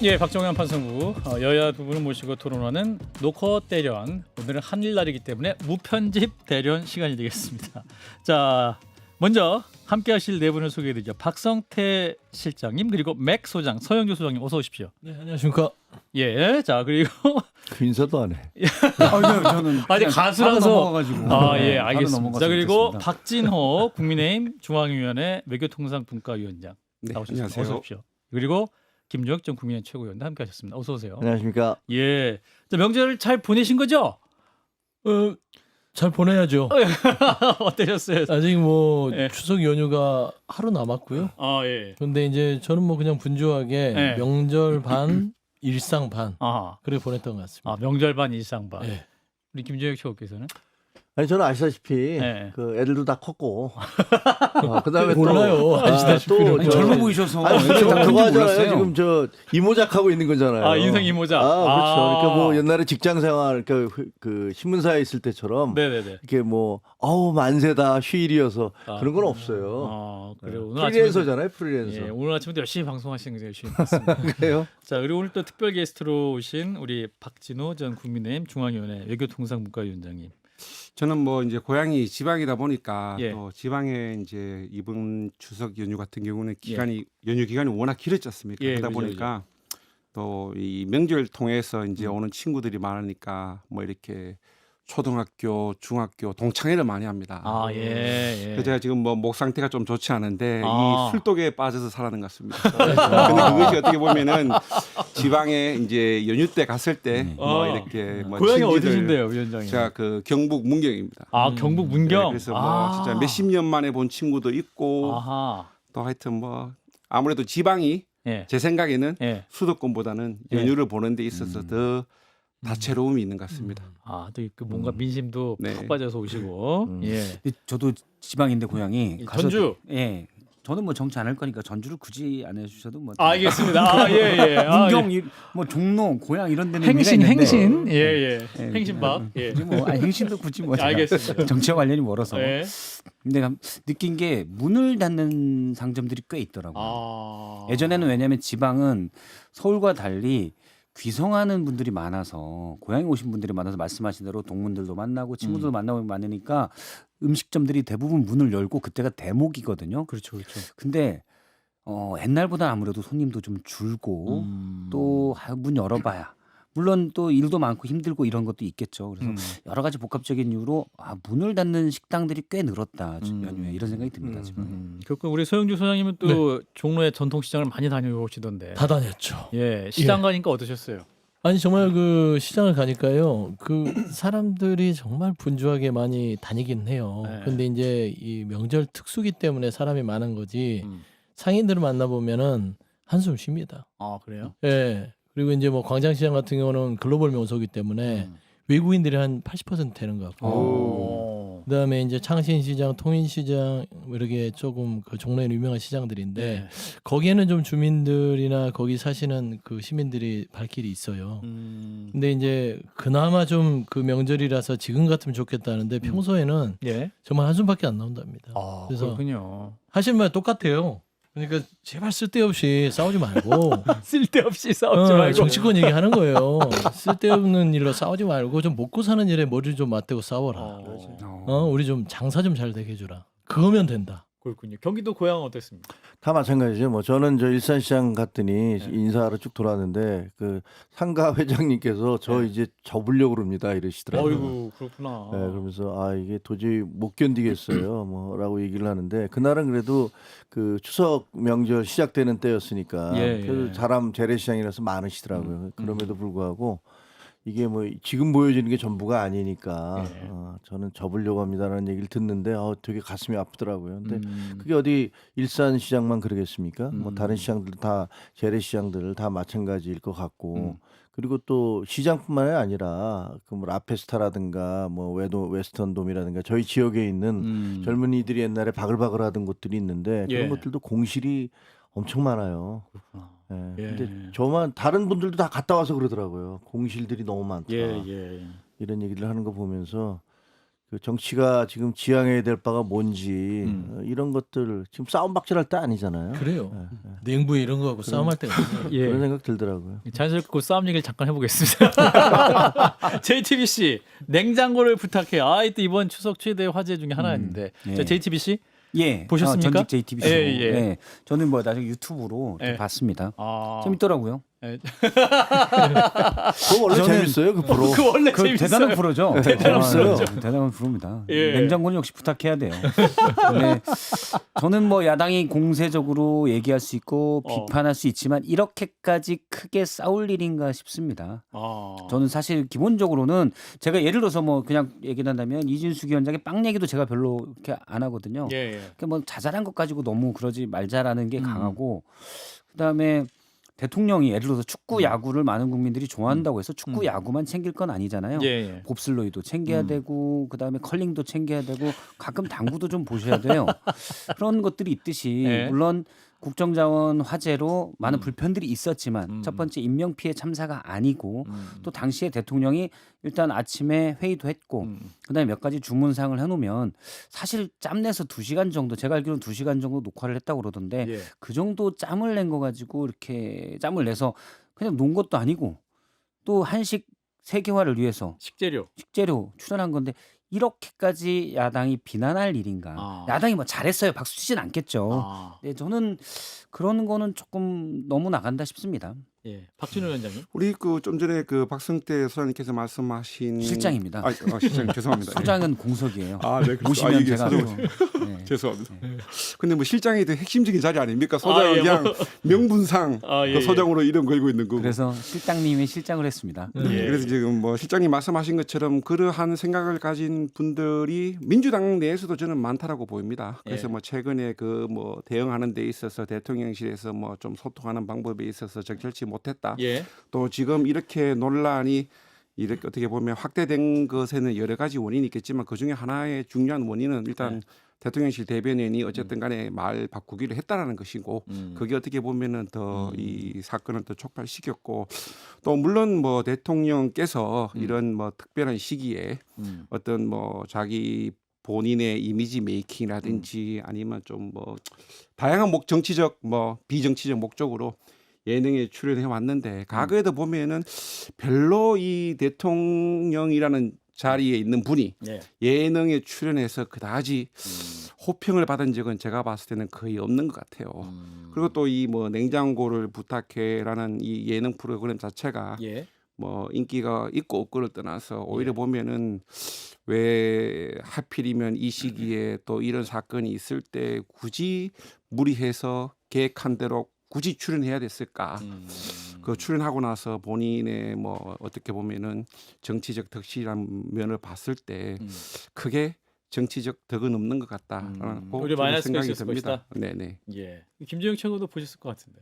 예, 박정현 판사부 여야 두 분을 모시고 토론하는 노컷 대련. 오늘은 한일날이기 때문에 무편집 대련 시간이 되겠습니다. 자, 먼저 함께하실 네 분을 소개해드리죠. 박성태 실장님 그리고 맥 소장, 서영주 소장님 어서 오십시오. 네, 안녕하십니까. 예, 자 그리고 그 인사도 안 해. 저는 아니 가수라서 네, 알겠습니다. 자 그리고 박진호 국민의힘 중앙위원회 외교통상분과위원장 나오셨습니다. 안녕하세요. 어서 오십시오. 그리고 김종혁 전 국민의힘 최고위원도 함께하셨습니다. 어서 오세요. 안녕하십니까. 예, 자, 명절 잘 보내신 거죠? 잘 보내야죠. 어떠셨어요? 아직 뭐 예. 추석 연휴가 하루 남았고요. 아 예. 그런데 이제 저는 뭐 그냥 분주하게 예. 명절 반, 일상 반 아, 그렇게 보냈던 것 같습니다. 명절 반 일상 반. 예. 우리 김종혁 최고께서는 아니 저는 아시다시피 네. 그 애들도 다 컸고 그다음에 몰라요. 아시다시피는. 아니, 젊어 보이셔서 그거 하잖아요. 지금 저 이모작 하고 있는 거잖아요. 아 인생 이모작. 그렇죠. 그러니까 뭐 옛날에 직장 생활 그 신문사에 있을 때처럼 네네네. 이렇게 뭐 만세다 휴일이어서 아. 그런 건 없어요. 그래요. 오늘 프리랜서잖아요, 프리랜서. 예, 오늘 아침부터 열심히 방송하시는 게 열심히 봤습니다. 그래요? 자 그리고 오늘 또 특별 게스트로 오신 우리 박진호 전 국민의힘 중앙위원회 외교통상분과위원장님. 저는 뭐 이제 고향이 지방이다 보니까 예. 또 지방에 이제 이번 추석 연휴 같은 경우는 연휴 기간이 워낙 길었지 않습니까? 예, 그러다 그죠, 보니까 또 이 명절 통해서 이제 오는 친구들이 많으니까 뭐 이렇게 초등학교, 중학교 동창회를 많이 합니다. 아 예. 그래서 제가 지금 뭐 목 상태가 좀 좋지 않은데 아. 이 술독에 빠져서 살아는 것 같습니다. 근데 그것이 어떻게 보면은 지방에 이제 연휴 때 갔을 때 뭐 이렇게 뭐 고향이 친지들, 어디신데요, 위원장님? 제가 그 경북 문경입니다. 아 경북 문경. 네, 그래서 뭐 진짜 몇십 년 만에 본 친구도 있고 아하. 또 하여튼 뭐 아무래도 지방이 예. 제 생각에는 예. 수도권보다는 예. 연휴를 보는 데 있어서 더 다채로움이 있는 것 같습니다. 또 그 뭔가 민심도 네. 푹 빠져서 오시고. 예. 저도 지방인데 고향이 전주. 예. 저는 뭐 정치 안 할 거니까 전주를 굳이 안 해주셔도 뭐. 알겠습니다. 예. 문경, 뭐 종로, 고향 이런 데는 행신, 의미가 있는데. 행신. 예. 예. 행신밥. 예. 굳이 뭐 행신도 굳이 뭐. 제가 알겠습니다. 정치와 관련이 멀어서. 예. 근데 느낀 게 문을 닫는 상점들이 꽤 있더라고요. 예전에는 왜냐하면 지방은 서울과 달리 귀성하는 분들이 많아서 고향에 오신 분들이 많아서 말씀하신 대로 동문들도 만나고 친구들도 만나고 많으니까 음식점들이 대부분 문을 열고 그때가 대목이거든요. 그렇죠. 근데 옛날보다 아무래도 손님도 좀 줄고 또 문 열어봐야 물론 또 일도 많고 힘들고 이런 것도 있겠죠. 그래서 여러 가지 복합적인 이유로 문을 닫는 식당들이 꽤 늘었다 연휴에 이런 생각이 듭니다 지금. 그렇고 우리 서영주 소장님은 또 종로의 전통시장을 많이 다녀오시던데. 다 다녔죠. 예, 시장 가니까 어떠셨어요? 아니 정말 그 시장을 가니까요. 그 사람들이 정말 분주하게 많이 다니긴 해요. 네. 근데 이제 이 명절 특수기 때문에 사람이 많은 거지. 음. 상인들을 만나 보면은 한숨 쉽니다. 아 그래요? 예. 그리고 이제 뭐 광장시장 같은 경우는 글로벌 명소이기 때문에 외국인들이 한 80% 되는 것 같고. 오. 그다음에 이제 창신시장, 통인시장 뭐 이렇게 조금 그 종로에 유명한 시장들인데 네. 거기에는 좀 주민들이나 거기 사시는 그 시민들이 발길이 있어요. 근데 이제 그나마 좀 그 명절이라서 지금 같으면 좋겠다는데 평소에는 예. 정말 한숨밖에 안 나온답니다. 그래서 그렇군요. 하시는 말 똑같아요. 그러니까 제발 쓸데없이 싸우지 말고 쓸데없이 싸우지 말고. 정치권 얘기하는 거예요. 쓸데없는 일로 싸우지 말고 좀 먹고 사는 일에 머리를 좀 맞대고 싸워라. 우리 좀 장사 좀 잘 되게 해주라. 그거면 된다. 그렇군요. 경기도 고향은 어땠습니까? 다 마찬가지죠. 뭐 저는 저 일산시장 갔더니 인사하러 쭉 돌아왔는데 그 상가 회장님께서 저 이제 접으려고 그럽니다 이러시더라고요. 어이구 그렇구나. 네, 그러면서 이게 도저히 못 견디겠어요 뭐라고 얘기를 하는데 그날은 그래도 그 추석 명절 시작되는 때였으니까 그래도 사람 재래시장이라서 많으시더라고요. 그럼에도 불구하고 이게 뭐 지금 보여지는 게 전부가 아니니까 저는 접으려고 합니다라는 얘기를 듣는데 되게 가슴이 아프더라고요. 근데 그게 어디 일산시장만 그러겠습니까? 뭐 다른 시장들 다 재래시장들 다 마찬가지일 것 같고 그리고 또 시장뿐만 아니라 그 뭐 라페스타라든가 뭐 웨스턴돔이라든가 저희 지역에 있는 젊은이들이 옛날에 바글바글하던 곳들이 있는데 그런 것들도 공실이 엄청 많아요. 예. 근데 저만 다른 분들도 다 갔다 와서 그러더라고요. 공실들이 너무 많다. 이런 얘기를 하는 거 보면서 그 정치가 지금 지향해야 될 바가 뭔지 이런 것들 지금 싸움박질할 때 아니잖아요. 그래요. 냉부에 이런 거 갖고 싸움할 때가 아니에요. 예. 그런 생각 들더라고요. 자연스럽게 그 싸움 얘기를 잠깐 해보겠습니다. JTBC 냉장고를 부탁해. 또 이번 추석 최대 화제 중에 하나였는데 예. 자, JTBC 예, 보셨습니까? 전직 JTBC. 예, 예. 저는 뭐 나중에 유튜브로 좀 예. 봤습니다. 아, 재밌더라고요. 예. 그거 원래 저는- 재밌어요, 그 프로. 그 원래 그 재밌어요. 대단한 프로죠. 대단한 프로죠. 대단한 프로입니다. 예. 냉장고는 역시 부탁해야 돼요. 근데 저는 뭐 야당이 공세적으로 얘기할 수 있고 비판할 수 있지만 이렇게까지 크게 싸울 일인가 싶습니다. 저는 사실 기본적으로는 제가 예를 들어서 뭐 그냥 얘기한다면 이진숙 위원장의 빵 얘기도 제가 별로 그렇게 안 하거든요. 예, 예. 그러니까 뭐 자잘한 것 가지고 너무 그러지 말자라는 게 강하고 그다음에 대통령이 예를 들어서 축구 야구를 많은 국민들이 좋아한다고 해서 축구 야구만 챙길 건 아니잖아요. 예, 예. 봅슬로이도 챙겨야 되고 그다음에 컬링도 챙겨야 되고 가끔 당구도 좀 보셔야 돼요. 그런 것들이 있듯이 예. 물론 국정자원 화제로 많은 불편들이 있었지만 첫 번째 인명 피해 참사가 아니고 또 당시에 대통령이 일단 아침에 회의도 했고 그다음에 몇 가지 주문사항을 해놓으면 사실 짬내서 2시간 정도 제가 알기로는 2시간 정도 녹화를 했다고 그러던데 예. 그 정도 짬을 낸 거 가지고 이렇게 짬을 내서 그냥 논 것도 아니고 또 한식 세계화를 위해서 식재료. 식재료 출연한 건데 이렇게까지 야당이 비난할 일인가? 야당이 뭐 잘했어요. 박수 치진 않겠죠. 네, 저는 그런 거는 조금 너무 나간다 싶습니다. 예. 박준호 위원장님. 우리 그 좀 전에 그 박성태 소장님께서 말씀하신 실장입니다. 실장님 죄송합니다. 소장은 공석이에요. 아, 네, 그렇죠. 모시면 이게 제가 소장- 또, 네. 죄송합니다. 근데 뭐 실장이 더 핵심적인 자리 아닙니까? 소장은 예, 그냥 명분상 예, 그 소장으로 이름 걸고 있는 거고. 그래서 실장님이 실장을 했습니다. 예. 그래서 지금 뭐 실장님 말씀하신 것처럼 그러한 생각을 가진 분들이 민주당 내에서도 저는 많다라고 보입니다. 그래서 예. 뭐 최근에 그 뭐 대응하는 데 있어서 대통령실에서 뭐 좀 소통하는 방법에 있어서 적절치 못했다. 예. 또 지금 이렇게 논란이 이렇게 어떻게 보면 확대된 것에는 여러 가지 원인이 있겠지만 그 중에 하나의 중요한 원인은 일단 대통령실 대변인이 어쨌든 간에 말 바꾸기를 했다라는 것이고 그게 어떻게 보면은 더 이 사건을 더 촉발시켰고 또 물론 뭐 대통령께서 이런 뭐 특별한 시기에 어떤 뭐 자기 본인의 이미지 메이킹이라든지 아니면 좀 뭐 다양한 정치적 뭐 비정치적 목적으로 예능에 출연해 왔는데 과거에도 보면은 별로 이 대통령이라는 자리에 있는 분이 예. 예능에 출연해서 그다지 호평을 받은 적은 제가 봤을 때는 거의 없는 것 같아요. 그리고 또 이 뭐 냉장고를 부탁해라는 이 예능 프로그램 자체가 예. 뭐 인기가 있고 없고를 떠나서 오히려 보면은 왜 하필이면 이 시기에 또 이런 사건이 있을 때 굳이 무리해서 계획한 대로 굳이 출연해야 됐을까? 그 출연하고 나서 본인의 뭐 어떻게 보면은 정치적 덕실한 면을 봤을 때 크게 정치적 덕은 없는 것 같다라고 오히려 저는 마이너스가 생각이 있을 듭니다. 것이다. 네네. 예. 김재영 최고도 보셨을 것 같은데.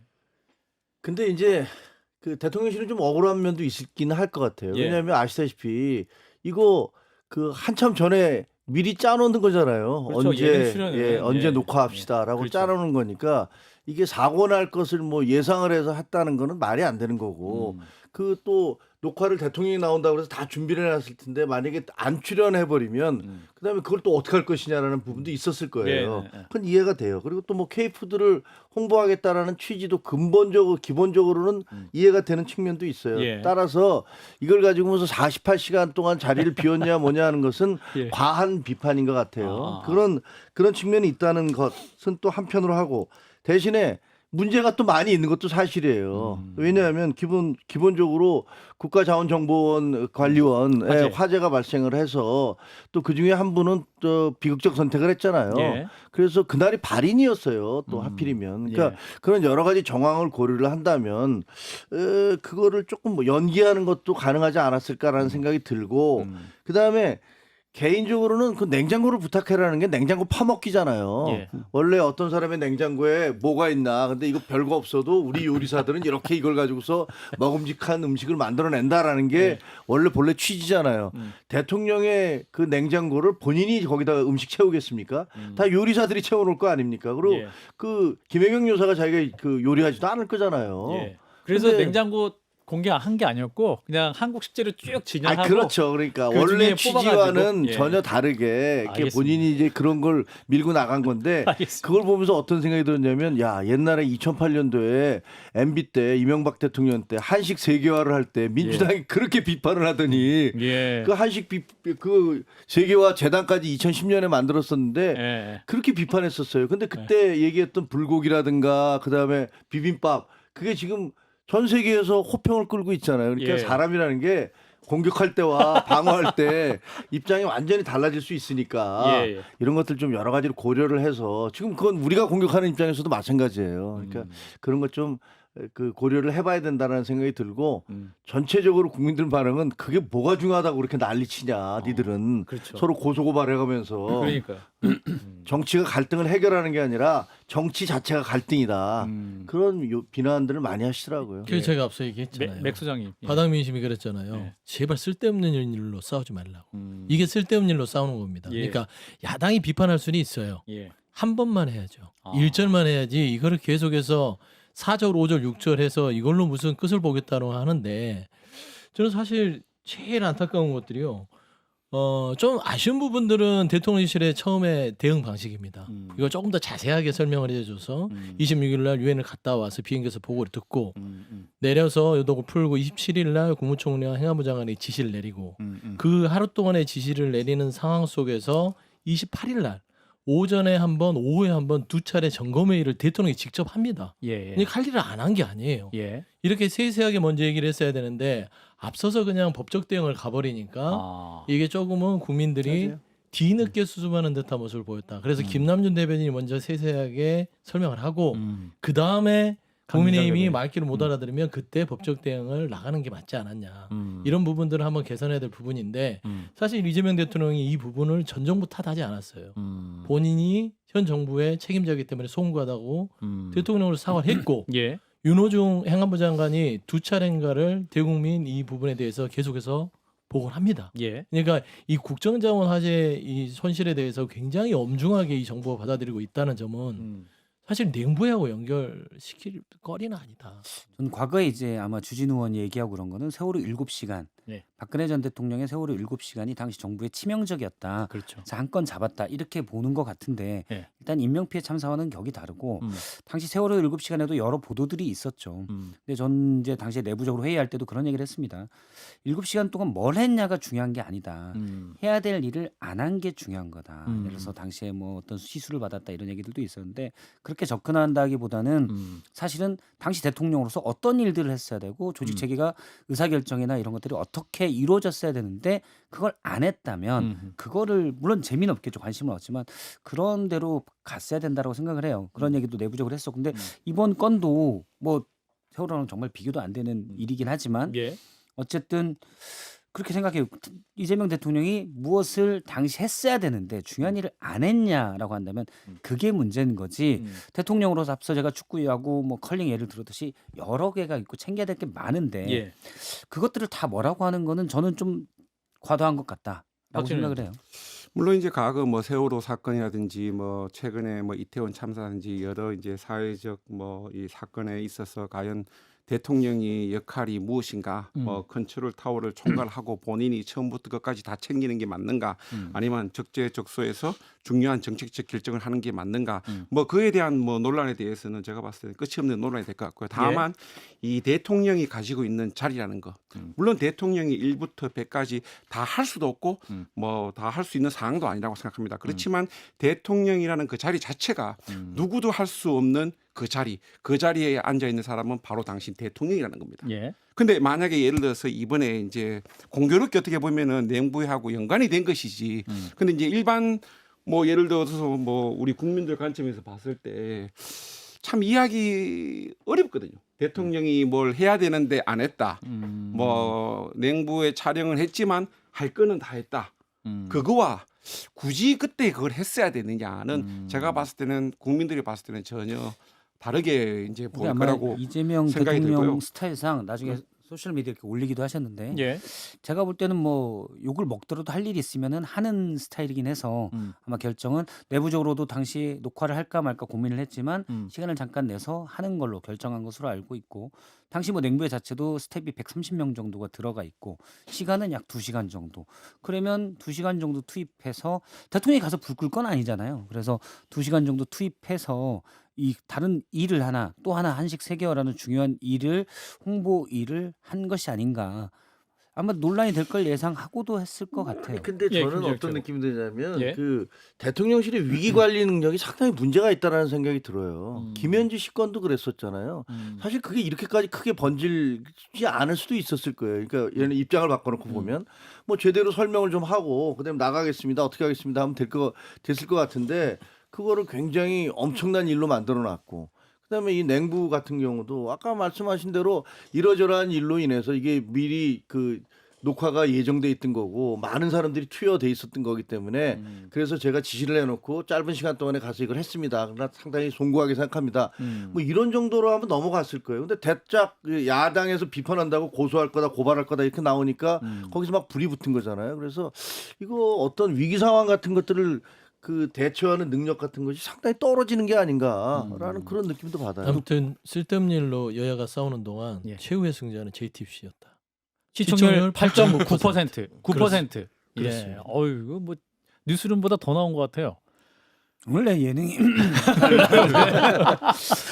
근데 이제 그 대통령실은 좀 억울한 면도 있긴 할 것 같아요. 예. 왜냐하면 아시다시피 이거 그 한참 전에 미리 짜놓는 거잖아요. 그렇죠. 예능 출연은. 언제 예. 녹화합시다라고 그렇죠. 짜놓는 거니까 이게 사고 날 것을 뭐 예상을 해서 했다는 거는 말이 안 되는 거고 그 또 녹화를 대통령이 나온다고 해서 다 준비를 해놨을 텐데 만약에 안 출연해 버리면 그다음에 그걸 또 어떻게 할 것이냐라는 부분도 있었을 거예요. 네, 네, 네. 그건 이해가 돼요. 그리고 또 뭐 K푸드를 홍보하겠다라는 취지도 근본적으로 기본적으로는 이해가 되는 측면도 있어요. 예. 따라서 이걸 가지고 무슨 48시간 동안 자리를 비웠냐 뭐냐 하는 것은 예. 과한 비판인 것 같아요. 아. 그런 측면이 있다는 것은 또 한편으로 하고 대신에 문제가 또 많이 있는 것도 사실이에요. 왜냐하면 기본적으로 국가자원정보원 관리원의 화재가 발생을 해서 또 그중에 한 분은 또 비극적 선택을 했잖아요. 예. 그래서 그날이 발인이었어요. 또 하필이면. 그러니까 예. 그런 여러 가지 정황을 고려를 한다면 그거를 조금 뭐 연기하는 것도 가능하지 않았을까라는 생각이 들고 그다음에 개인적으로는 그 냉장고를 부탁해라는 게 냉장고 파먹기잖아요. 예. 원래 어떤 사람의 냉장고에 뭐가 있나. 근데 이거 별거 없어도 우리 요리사들은 이렇게 이걸 가지고서 먹음직한 음식을 만들어낸다라는 게 원래 본래 취지잖아요. 대통령의 그 냉장고를 본인이 거기다가 음식 채우겠습니까? 다 요리사들이 채워놓을 거 아닙니까? 그리고 예. 그 김혜경 여사가 자기가 그 요리하지도 않을 거잖아요. 예. 그래서 근데- 냉장고 공개한 게 아니었고 그냥 한국 식재료 쭉 진열하고. 아 그렇죠. 그러니까 그 원래 중에 취지와는 뽑아가지고, 예. 전혀 다르게 이렇게 알겠습니다. 본인이 이제 그런 걸 밀고 나간 건데 알겠습니다. 그걸 보면서 어떤 생각이 들었냐면 야 옛날에 2008년도에 MB 때 이명박 대통령 때 한식 세계화를 할 때 민주당이 그렇게 비판을 하더니 예. 그 한식 그 세계화 재단까지 2010년에 만들었었는데 예. 그렇게 비판했었어요. 근데 그때 얘기했던 불고기라든가 그다음에 비빔밥 그게 지금 전 세계에서 호평을 끌고 있잖아요. 그러니까 예. 사람이라는 게 공격할 때와 방어할 때 입장이 완전히 달라질 수 있으니까 예. 이런 것들 좀 여러 가지로 고려를 해서 지금 그건 우리가 공격하는 입장에서도 마찬가지예요. 그러니까 그런 것 좀 그 고려를 해봐야 된다는 생각이 들고 전체적으로 국민들 반응은 그게 뭐가 중요하다고 그렇게 난리치냐 니들은 그렇죠. 서로 고소고발해가면서 그러니까요. 정치가 갈등을 해결하는 게 아니라 정치 자체가 갈등이다. 음. 그런 비난들을 많이 하시더라고요. 그래서 제가 앞서 얘기했잖아요. 맥 소장님. 예. 바닥 민심이 그랬잖아요. 네. 제발 쓸데없는 일로 싸우지 말라고. 음. 이게 쓸데없는 일로 싸우는 겁니다. 예. 그러니까 야당이 비판할 수는 있어요. 예. 한 번만 해야죠. 아. 1절만 해야지 이거를 계속해서 4절, 5절, 6절 해서 이걸로 무슨 끝을 보겠다고 하는데 저는 사실 제일 안타까운 것들이요. 좀 아쉬운 부분들은 대통령실의 처음에 대응 방식입니다. 이걸 조금 더 자세하게 설명을 해줘서 26일 날 유엔을 갔다 와서 비행기에서 보고를 듣고 내려서 요독을 풀고 27일 날 국무총리와 행안부 장관이 지시를 내리고 그 하루 동안의 지시를 내리는 상황 속에서 28일 날 오전에 한 번, 오후에 한 번 두 차례 점검회의를 대통령이 직접 합니다. 예. 근데 할 일을 안 한 게 아니에요. 예. 이렇게 세세하게 먼저 얘기를 했어야 되는데 앞서서 그냥 법적 대응을 가버리니까 아. 이게 조금은 국민들이 맞아요. 뒤늦게 수습하는 듯한 모습을 보였다. 그래서 김남준 대변인이 먼저 세세하게 설명을 하고 그 다음에 국민의힘이 강기정 말귀를 못 알아들으면 그때 법적 대응을 나가는 게 맞지 않았냐. 이런 부분들을 한번 개선해야 될 부분인데 사실 이재명 대통령이 이 부분을 전 정부 탓하지 않았어요. 본인이 현 정부의 책임자이기 때문에 송구하다고 대통령으로 사과를 했고 예. 윤호중 행안부 장관이 두 차례인가를 대국민 이 부분에 대해서 계속해서 보고를 합니다. 예. 그러니까 이 국정자원 화재 이 손실에 대해서 굉장히 엄중하게 이 정부가 받아들이고 있다는 점은 사실 냉부하고 연결시킬 거리는 아니다. 저는 과거에 이제 아마 주진우 의원이 얘기하고 그런 거는 세월호 7시간, 네. 박근혜 전 대통령의 세월호 7시간이 당시 정부의 치명적이었다. 그렇죠. 그래서 한 건 잡았다 이렇게 보는 것 같은데 네. 일단 인명피해 참사와는 격이 다르고 당시 세월호 7시간에도 여러 보도들이 있었죠. 근데 전 이제 당시에 내부적으로 회의할 때도 그런 얘기를 했습니다. 7시간 동안 뭘 했냐가 중요한 게 아니다. 해야 될 일을 안 한 게 중요한 거다. 예를 들어서 당시에 뭐 어떤 시술을 받았다 이런 얘기들도 있었는데 그렇게 접근한다기보다는 사실은 당시 대통령으로서 어떤 일들을 했어야 되고 조직 체계가 의사결정이나 이런 것들이 어떻게 이루어졌어야 되는데 그걸 안 했다면 그거를 물론 재미는 없겠죠. 관심은 없지만 그런 대로 갔어야 된다라고 생각을 해요. 그런 얘기도 내부적으로 했었고 근데 이번 건도 뭐 세월호랑 정말 비교도 안 되는 일이긴 하지만 예. 어쨌든 그렇게 생각해요. 이재명 대통령이 무엇을 당시 했어야 되는데 중요한 일을 안 했냐라고 한다면 그게 문제인 거지. 대통령으로서 앞서 제가 축구, 야구, 뭐 컬링 예를 들었듯이 여러 개가 있고 챙겨야 될 게 많은데 예. 그것들을 다 뭐라고 하는 거는 저는 좀 과도한 것 같다라고 박진우 생각을 해요. 물론 이제 과거 뭐 세월호 사건이라든지 뭐 최근에 뭐 이태원 참사든지 여러 이제 사회적 뭐 이 사건에 있어서 과연 대통령의 역할이 무엇인가, 뭐 컨트롤 타워를 총괄하고 본인이 처음부터 끝까지 다 챙기는 게 맞는가, 아니면 적재적소에서 중요한 정책적 결정을 하는 게 맞는가, 뭐 그에 대한 뭐 논란에 대해서는 제가 봤을 때는 끝이 없는 논란이 될 것 같고요. 다만 이 대통령이 가지고 있는 자리라는 거, 물론 대통령이 1부터 100까지 다 할 수도 없고 뭐 다 할 수 있는 상황도 아니라고 생각합니다. 그렇지만 대통령이라는 그 자리 자체가 누구도 할 수 없는 그 자리에 앉아 있는 사람은 바로 당신 대통령이라는 겁니다. 예. 근데 만약에 예를 들어서 이번에 이제 공교롭게 어떻게 보면은 냉부하고 연관이 된 것이지. 근데 이제 일반 뭐 예를 들어서 뭐 우리 국민들 관점에서 봤을 때 참 이해하기 어렵거든요. 대통령이 뭘 해야 되는데 안 했다. 뭐 냉부에 촬영을 했지만 할 거는 다 했다. 그거와 굳이 그때 그걸 했어야 되느냐는 제가 봤을 때는 국민들이 봤을 때는 전혀 다르게 이제 우리 볼 아마 거라고 이재명 생각이 대통령 들고요. 스타일상 나중에 소셜 미디어에 이렇게 올리기도 하셨는데 예. 제가 볼 때는 뭐 욕을 먹더라도 할 일이 있으면은 하는 스타일이긴 해서 아마 결정은 내부적으로도 당시 녹화를 할까 말까 고민을 했지만 시간을 잠깐 내서 하는 걸로 결정한 것으로 알고 있고 당시 뭐 냉부회 자체도 스텝이 130명 정도가 들어가 있고 시간은 약 2시간 정도. 그러면 2시간 정도 투입해서 대통령이 가서 불 끌 건 아니잖아요. 그래서 2시간 정도 투입해서 이 다른 일을 하나 또 하나 한식 세계화라는 중요한 일을 홍보 일을 한 것이 아닌가. 아마 논란이 될 걸 예상하고도 했을 것 같아요. 근데 예, 저는 김재혁 어떤 최고. 느낌이 드냐면 예. 그 대통령실의 위기 관리 능력이 상당히 문제가 있다라는 생각이 들어요. 김현지 씨건도 그랬었잖아요. 사실 그게 이렇게까지 크게 번질지 않을 수도 있었을 거예요. 그러니까 얘는 입장을 바꿔놓고 보면 뭐 제대로 설명을 좀 하고 그다음에 나가겠습니다. 어떻게 하겠습니다. 하면 됐을 것 같은데 그거를 굉장히 엄청난 일로 만들어놨고. 그다음에 이 냉부 같은 경우도 아까 말씀하신 대로 이러저러한 일로 인해서 이게 미리 그 녹화가 예정돼 있던 거고 많은 사람들이 투여돼 있었던 거기 때문에 그래서 제가 지시를 해놓고 짧은 시간 동안에 가서 이걸 했습니다. 그러나 상당히 송구하게 생각합니다. 뭐 이런 정도로 하면 넘어갔을 거예요. 근데 대짝 야당에서 비판한다고 고소할 거다 고발할 거다 이렇게 나오니까 거기서 막 불이 붙은 거잖아요. 그래서 이거 어떤 위기 상황 같은 것들을 그 대처하는 능력 같은 것이 상당히 떨어지는 게 아닌가라는 그런 느낌도 받아요. 아무튼 쓸데없는 일로 여야가 싸우는 동안 예. 최후의 승자는 JTBC였다. 시청률 시청률 8.9%. 9%. 예. 그렇습니다. 어유 이거 뭐 뉴스룸보다 더 나온 것 같아요. 원래 예능이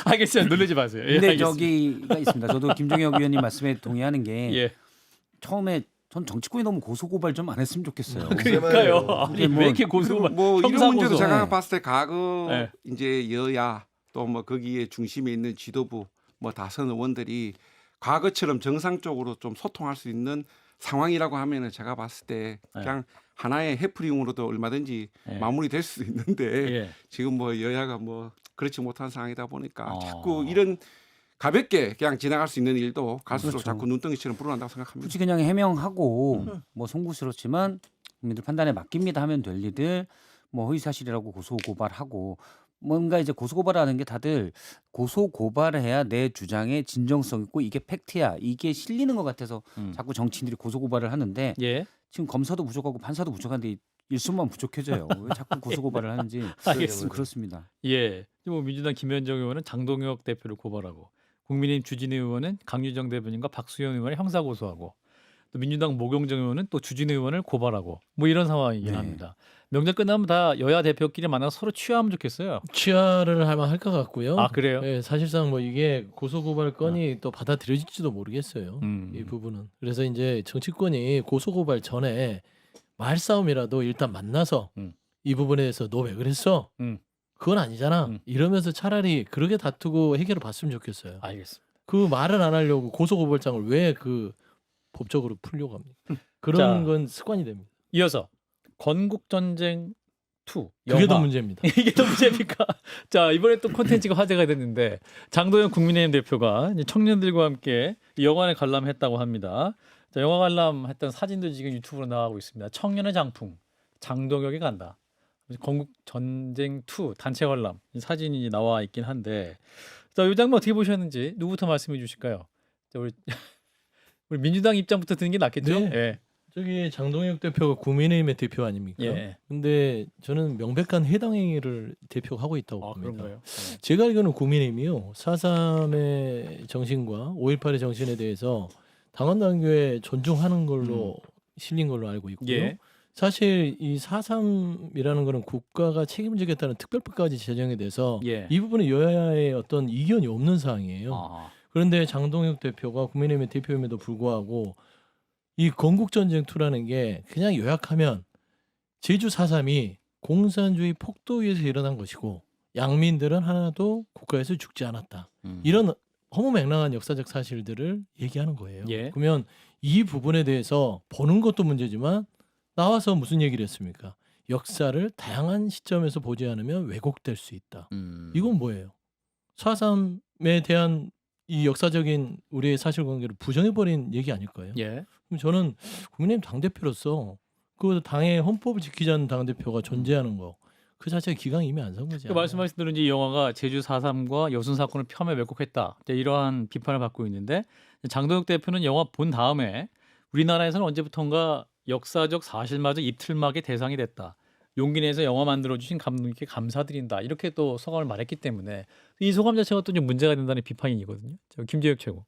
알겠어요. 놀라지 마세요. 예, 근데 알겠습니다. 저기가 있습니다. 저도 김종혁 위원님 말씀에 동의하는 게 예. 처음에 전 정치권이 너무 고소고발 좀 안 했으면 좋겠어요. 그러니까요. 근데 아니, 왜 이렇게 고소 뭐 이런 형사 문제도 고소. 제가 네. 봤을 때 과거 네. 이제 여야 또 뭐 거기에 중심에 있는 지도부 뭐 다선 의원들이 과거처럼 정상적으로 좀 소통할 수 있는 상황이라고 하면은 제가 봤을 때 그냥 하나의 해프닝으로도 얼마든지 네. 마무리될 수 있는데 예. 지금 뭐 여야가 뭐 그렇지 못한 상황이다 보니까 어. 자꾸 이런 가볍게 그냥 지나갈 수 있는 일도 갈수록 그렇죠. 자꾸 눈덩이처럼 불어난다고 생각합니다. 굳이 그냥 해명하고 뭐 송구스럽지만 국민들 판단에 맡깁니다 하면 될 일들 뭐 허위사실이라고 고소고발하고 뭔가 이제 고소고발하는 게 다들 고소고발해야 내 주장에 진정성 있고 이게 팩트야 이게 실리는 것 같아서 자꾸 정치인들이 고소고발을 하는데 예. 지금 검사도 부족하고 판사도 부족한데 일수만 부족해져요. 왜 자꾸 고소고발을 하는지 알겠습니다. 그렇습니다. 예. 뭐 민주당 김현정 의원은 장동혁 대표를 고발하고 국민의힘 주진우 의원은 강유정 대변인과 박수현 의원을 형사 고소하고 또 민주당 모경정 의원은 또 주진우 의원을 고발하고 뭐 이런 상황이긴 네. 합니다. 명절 끝나면 다 여야 대표끼리 만나서 서로 취하면 좋겠어요. 취하를 할 것 같고요. 아 그래요? 예, 사실상 뭐 이게 고소고발 건이 또 받아들여질지도 모르겠어요. 음. 이 부분은. 그래서 이제 정치권이 고소고발 전에 말싸움이라도 일단 만나서 이 부분에 대해서 너 왜 그랬어? 그건 아니잖아. 이러면서 차라리 그렇게 다투고 해결을 봤으면 좋겠어요. 알겠습니다. 그 말을 안 하려고 고소고발장을 왜 그 법적으로 풀려고 합니까? 그런 자. 건 습관이 됩니다. 이어서 건국전쟁 2 그게 더 영화. 문제입니다. 이게 더 문제입니까? 자 이번에 또 콘텐츠가 화제가 됐는데 장도연 국민의힘 대표가 이제 청년들과 함께 이 영화를 관람했다고 합니다. 자, 영화 관람했던 사진도 지금 유튜브로 나가고 있습니다. 청년의 장풍 장동혁이 간다. 건국전쟁 2 단체 관람 이 사진이 나와 있긴 한데 자, 이 장면 어떻게 보셨는지 누구부터 말씀해 주실까요? 자, 우리 민주당 입장부터 드는 게 낫겠죠? 네. 예. 저기 장동혁 대표가 국민의힘의 대표 아닙니까? 예. 근데 저는 명백한 해당 행위를 대표하고 있다고 아, 봅니다. 그런 거예요. 네. 제가 알기로는 국민의힘이요. 4.3의 정신과 5.18의 정신에 대해서 당원 당규에 존중하는 걸로 실린 걸로 알고 있고요. 예. 사실 이 4.3이라는 거는 국가가 책임지겠다는 특별법까지 제정이 돼서 예. 이 부분은 여야의 어떤 이견이 없는 사항이에요. 아. 그런데 장동혁 대표가 국민의힘의 대표임에도 불구하고 이 건국전쟁 2라는 게 그냥 요약하면 제주 4.3이 공산주의 폭도 위에서 일어난 것이고 양민들은 하나도 국가에서 죽지 않았다. 이런 허무맹랑한 역사적 사실들을 얘기하는 거예요. 예. 그러면 이 부분에 대해서 보는 것도 문제지만 나와서 무슨 얘기를 했습니까? 역사를 다양한 시점에서 보지 않으면 왜곡될 수 있다. 이건 뭐예요? 4.3에 대한 이 역사적인 우리의 사실관계를 부정해버린 얘기 아닐까요? 예. 그럼 저는 국민의힘 당대표로서 그 당의 헌법을 지키자는 당대표가 존재하는 거 그 자체가 기강 이미 안 선 거죠. 그 말씀하신 대로 이 영화가 제주 4.3과 여순 사건을 폄훼 왜곡했다. 이제 이러한 비판을 받고 있는데 장동혁 대표는 영화 본 다음에 우리나라에서는 언제부턴가 역사적 사실마저 입틀막의 대상이 됐다. 용기 내서 영화 만들어주신 감독님께 감사드린다. 이렇게 또 소감을 말했기 때문에 이 소감 자체가 또 좀 문제가 된다는 비판이거든요. 김재혁 최고.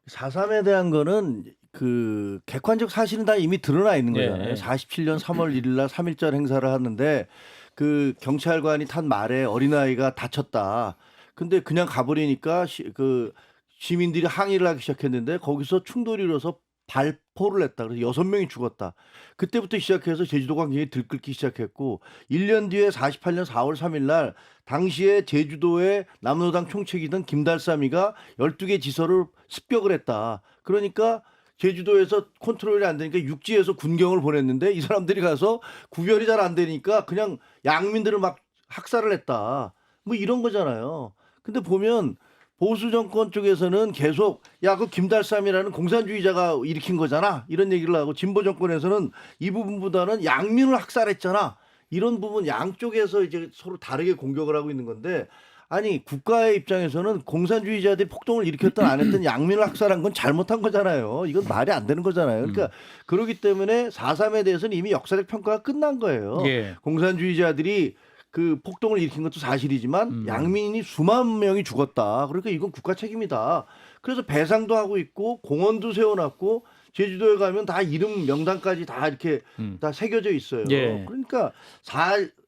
4.3에 대한 거는 그 객관적 사실은 다 이미 드러나 있는 거잖아요. 예. 47년 3월 1일 날 3.1절 행사를 하는데 그 경찰관이 탄 말에 어린아이가 다쳤다. 근데 그냥 가버리니까 그 시민들이 항의를 하기 시작했는데 거기서 충돌이 일어서 발포를 했다. 그래서 6명이 죽었다. 그때부터 시작해서 제주도가 굉장히 들끓기 시작했고 1년 뒤에 48년 4월 3일 날 당시에 제주도의 남로당 총책이던 김달삼이가 12개 지서를 습격을 했다. 그러니까 제주도에서 컨트롤이 안 되니까 육지에서 군경을 보냈는데 이 사람들이 가서 구별이 잘 안 되니까 그냥 양민들을 막 학살을 했다. 뭐 이런 거잖아요. 근데 보면 보수 정권 쪽에서는 계속 야, 그 김달삼이라는 공산주의자가 일으킨 거잖아. 이런 얘기를 하고 진보 정권에서는 이 부분보다는 양민을 학살했잖아. 이런 부분 양쪽에서 이제 서로 다르게 공격을 하고 있는 건데 아니 국가의 입장에서는 공산주의자들이 폭동을 일으켰든 안 했든 양민을 학살한 건 잘못한 거잖아요. 이건 말이 안 되는 거잖아요. 그러니까 그렇기 때문에 4.3에 대해서는 이미 역사적 평가가 끝난 거예요. 예. 공산주의자들이 그 폭동을 일으킨 것도 사실이지만 양민이 수만 명이 죽었다. 그러니까 이건 국가 책임이다. 그래서 배상도 하고 있고 공원도 세워놨고 제주도에 가면 다 이름 명단까지 다 이렇게 다 새겨져 있어요. 예. 그러니까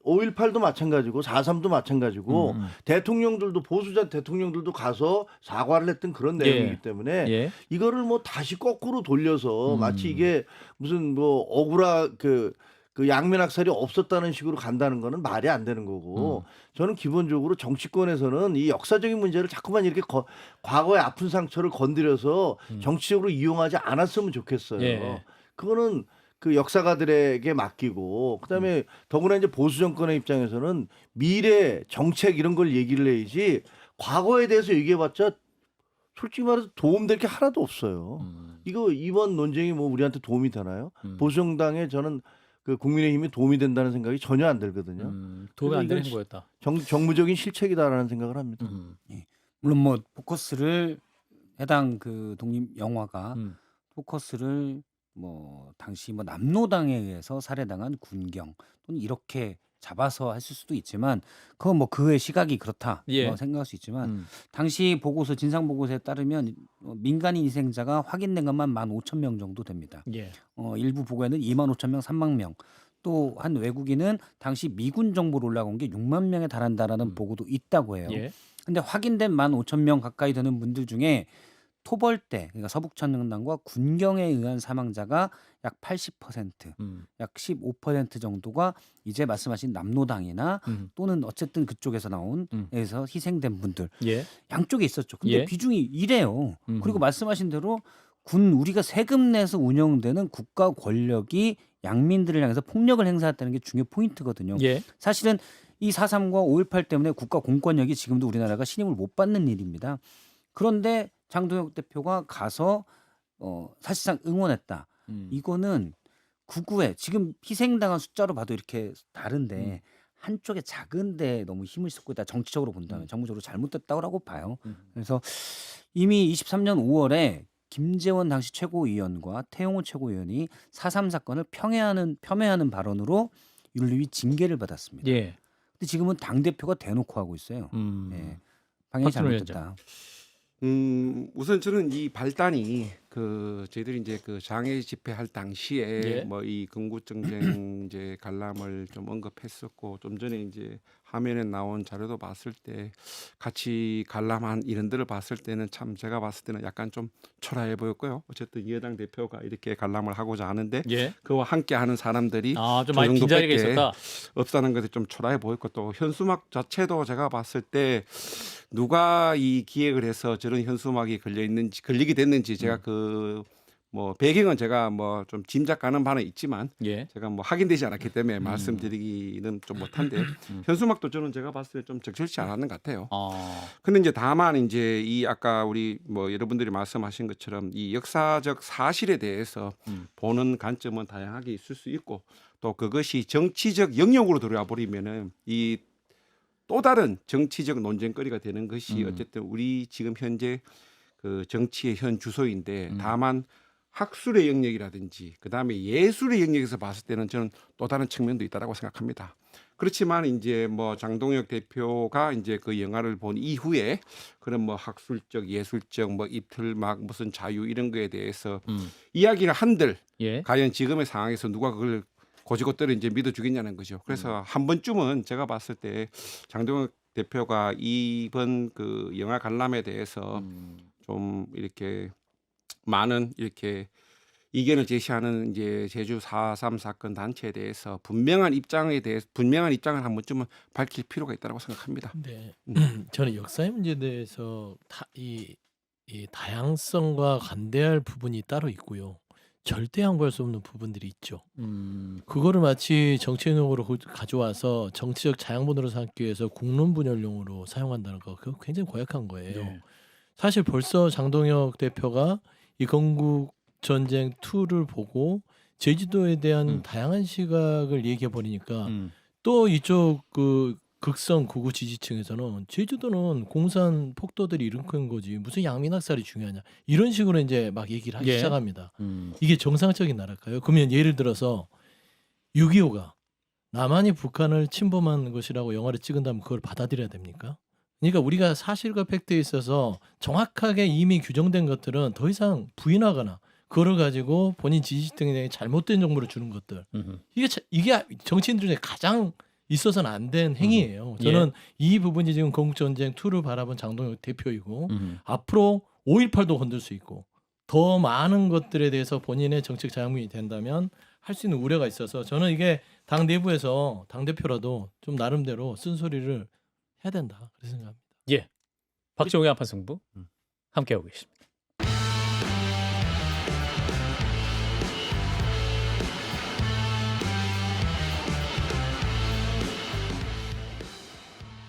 5.18도 마찬가지고 4.3도 마찬가지고 대통령들도 보수자 대통령들도 가서 사과를 했던 그런 내용이기 때문에 예. 이거를 뭐 다시 거꾸로 돌려서 마치 이게 무슨 뭐 억울하 그 양면학살이 없었다는 식으로 간다는 거는 말이 안 되는 거고 저는 기본적으로 정치권에서는 이 역사적인 문제를 자꾸만 이렇게 과거의 아픈 상처를 건드려서 정치적으로 이용하지 않았으면 좋겠어요. 예. 그거는 그 역사가들에게 맡기고 그다음에 더구나 이제 보수 정권의 입장에서는 미래 정책 이런 걸 얘기를 해야지 과거에 대해서 얘기해봤자 솔직히 말해서 도움될 게 하나도 없어요. 이거 이번 논쟁이 뭐 우리한테 도움이 되나요? 보수 정당에 저는 그 국민의힘이 도움이 된다는 생각이 전혀 안 들거든요. 도움이 안 되는 이건 거였다. 정무적인 실책이다라는 생각을 합니다. 물론 뭐 포커스를 해당 그 독립 영화가 포커스를 뭐 당시 뭐 남로당에 의해서 살해당한 군경 또는 이렇게 잡아서 했을 수도 있지만 그건 뭐 그의 시각이 그렇다 예. 뭐 생각할 수 있지만 당시 보고서 진상 보고서에 따르면 민간인 희생자가 확인된 것만 15,000명 정도 됩니다. 예. 일부 보고에는 25,000명, 30,000명 또 한 외국인은 당시 미군 정보로 올라온 게 6만 명에 달한다라는 보고도 있다고 해요. 예. 근데 확인된 15,000명 가까이 되는 분들 중에 토벌대 그러니까 서북천연단과 군경에 의한 사망자가 약 80%, 약 15% 정도가 이제 말씀하신 남로당이나 또는 어쨌든 그쪽에서 나온 에서 희생된 분들 예. 양쪽에 있었죠. 근데 예. 비중이 이래요. 그리고 말씀하신 대로 군 우리가 세금 내서 운영되는 국가 권력이 양민들을 향해서 폭력을 행사했다는 게 중요 포인트거든요. 예. 사실은 이 4.3과 5.18 때문에 국가 공권력이 지금도 우리나라가 신임을 못 받는 일입니다. 그런데 장동혁 대표가 가서 사실상 응원했다. 이거는 구구에 지금 희생당한 숫자로 봐도 이렇게 다른데 한쪽에 작은데 너무 힘을 쏟고 있다. 정치적으로 본다면 정무적으로 잘못됐다고 봐요. 그래서 이미 23년 5월에 김재원 당시 최고위원과 태용호 최고위원이 4.3 사건을 폄훼하는 발언으로 윤리위 징계를 받았습니다. 예. 근데 지금은 당 대표가 대놓고 하고 있어요. 예. 방향이 박준호 잘못됐다. 우선 저는 이 발단이 그 저희들이 이제 그 장애 집회할 당시에 예. 뭐 이 건국정쟁 이제 관람을 좀 언급했었고 좀 전에 이제 화면에 나온 자료도 봤을 때 같이 관람한 이런들을 봤을 때는 참 제가 봤을 때는 약간 좀 초라해 보였고요. 어쨌든 여당 대표가 이렇게 관람을 하고자 하는데 예. 그와 함께하는 사람들이 좀 많이 빈자리가 정도밖에 있었다. 없다는 것이 좀 초라해 보였고 또 현수막 자체도 제가 봤을 때 누가 이 기획을 해서 저런 현수막이 걸리게 됐는지 제가 그 뭐 배경은 제가 뭐 좀 짐작 가는 바는 있지만 예. 제가 뭐 확인되지 않았기 때문에 말씀드리기는 좀 못한데 현수막도 저는 제가 봤을 때 좀 적절치 않았는 것 같아요. 근데 이제 다만 이제 이 아까 우리 뭐 여러분들이 말씀하신 것처럼 이 역사적 사실에 대해서 보는 관점은 다양하게 있을 수 있고 또 그것이 정치적 영역으로 들어와 버리면은 이 또 다른 정치적 논쟁거리가 되는 것이 어쨌든 우리 지금 현재 그 정치의 현 주소인데 다만 학술의 영역이라든지 그다음에 예술의 영역에서 봤을 때는 저는 또 다른 측면도 있다라고 생각합니다. 그렇지만 이제 뭐 장동혁 대표가 이제 그 영화를 본 이후에 그런 뭐 학술적, 예술적, 뭐 입틀막 무슨 자유 이런 거에 대해서 이야기를 한들 예. 과연 지금의 상황에서 누가 그걸 고지고대로 이제 믿어주겠냐는 거죠. 그래서 한 번쯤은 제가 봤을 때 장동혁 대표가 이번 그 영화 관람에 대해서 좀 이렇게 많은 이렇게 이견을 제시하는 이제 제주 4.3 사건 단체에 대해서 분명한 입장을 한 번쯤은 밝힐 필요가 있다고 생각합니다. 근데 저는 역사의 문제에 대해서 이 다양성과 관대할 부분이 따로 있고요. 절대 양보할 수 없는 부분들이 있죠. 그거를 마치 정치용으로 가져와서 정치적 자양분으로 삼기 위해서 국론 분열용으로 사용한다는 거 그거 굉장히 고약한 거예요. 네. 사실 벌써 장동혁 대표가 이 건국 전쟁 2를 보고 제주도에 대한 다양한 시각을 얘기해 버리니까 또 이쪽 그 극성 구구 지지층에서는 제주도는 공산 폭도들이 일으킨 거지 무슨 양민학살이 중요하냐 이런 식으로 이제 막 얘기를 하기 예. 시작합니다. 이게 정상적인 나라일까요? 그러면 예를 들어서 6.25가 남한이 북한을 침범한 것이라고 영화를 찍은다면 그걸 받아들여야 됩니까? 그러니까 우리가 사실과 팩트에 있어서 정확하게 이미 규정된 것들은 더 이상 부인하거나 그걸 가지고 본인 지지층에 잘못된 정보를 주는 것들 이게 정치인들 중에 가장 있어서는 안 된 행위예요. 저는 이 부분이 지금 건국전쟁 2를 바라본 장동혁 대표이고 앞으로 5.18도 건들 수 있고 더 많은 것들에 대해서 본인의 정책 자양분이 된다면 할 수 있는 우려가 있어서 저는 이게 당 내부에서 당대표라도 좀 나름대로 쓴소리를 해야 된다. 그렇게 생각합니다. 예. 박정희 한판 승부 함께하고 계십니다.